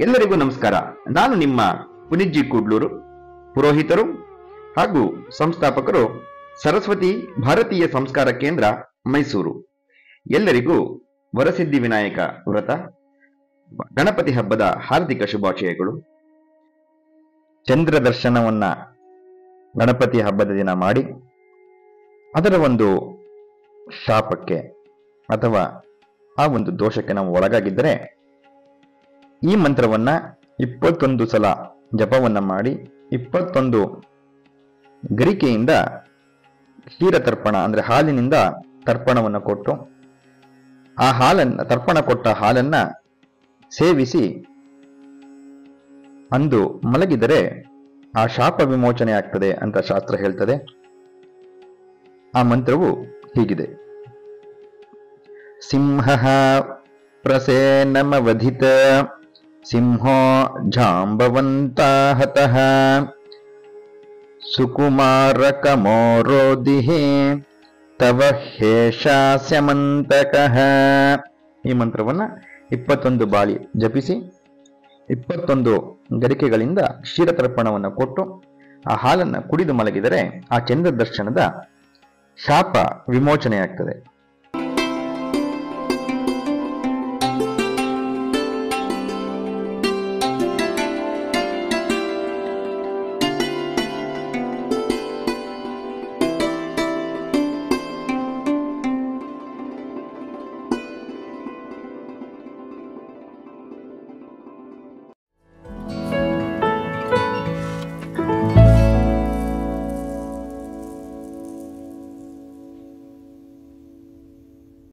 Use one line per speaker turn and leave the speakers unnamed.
ಎಲ್ಲರಿಗೂ ನಮಸ್ಕಾರ. ನಾನು ನಿಮ್ಮ ಪುನೀತ್ ಜಿ ಕೂಡ್ಲೂರು, ಪುರೋಹಿತರು ಹಾಗೂ ಸಂಸ್ಥಾಪಕರು, ಸರಸ್ವತಿ ಭಾರತೀಯ ಸಂಸ್ಕಾರ ಕೇಂದ್ರ, ಮೈಸೂರು. ಎಲ್ಲರಿಗೂ ವರಸಿದ್ಧಿ ವಿನಾಯಕ ವ್ರತ ಗಣಪತಿ ಹಬ್ಬದ ಹಾರ್ದಿಕ ಶುಭಾಶಯಗಳು. ಚಂದ್ರ ದರ್ಶನವನ್ನ ಗಣಪತಿ ಹಬ್ಬದ ದಿನ ಮಾಡಿ ಅದರ ಒಂದು ಶಾಪಕ್ಕೆ ಅಥವಾ ಆ ಒಂದು ದೋಷಕ್ಕೆ ನಾವು ಒಳಗಾಗಿದ್ದರೆ ಈ ಮಂತ್ರವನ್ನ 21 ಸಲ ಜಪವನ್ನ ಮಾಡಿ 21 ಗರಿಕೆಯಿಂದ ಕ್ಷೀರ ತರ್ಪಣ ಅಂದ್ರೆ ಹಾಲಿನಿಂದ ತರ್ಪಣವನ್ನು ಕೊಟ್ಟು ಆ ಹಾಲನ್ನ ತರ್ಪಣ ಕೊಟ್ಟ ಹಾಲನ್ನ ಸೇವಿಸಿ ಅಂದು ಮಲಗಿದರೆ ಆ ಶಾಪ ವಿಮೋಚನೆ ಆಗ್ತದೆ ಅಂತ ಶಾಸ್ತ್ರ ಹೇಳ್ತದೆ. ಆ ಮಂತ್ರವು ಹೀಗಿದೆ: ಸಿಂಹ ಪ್ರಸೇನಮವಧಿತ ಸಿಂಹೋ ಜಾಂಬವಂತ ಹತಃ ಸುಕುಮಾರಕಮೋರೋದಿಹಿ ತವ ಹೇಷಾಸ್ಯಮಂತಕಃ. ಈ ಮಂತ್ರವನ್ನ 21 ಬಾಳಿ ಜಪಿಸಿ 21 ಗರಿಕೆಗಳಿಂದ ಕ್ಷೀರತರ್ಪಣವನ್ನು ಕೊಟ್ಟು ಆ ಹಾಲನ್ನು ಕುಡಿದು ಮಲಗಿದರೆ ಆ ಚಂದ್ರ ದರ್ಶನದ ಶಾಪ ವಿಮೋಚನೆಯಾಗ್ತದೆ.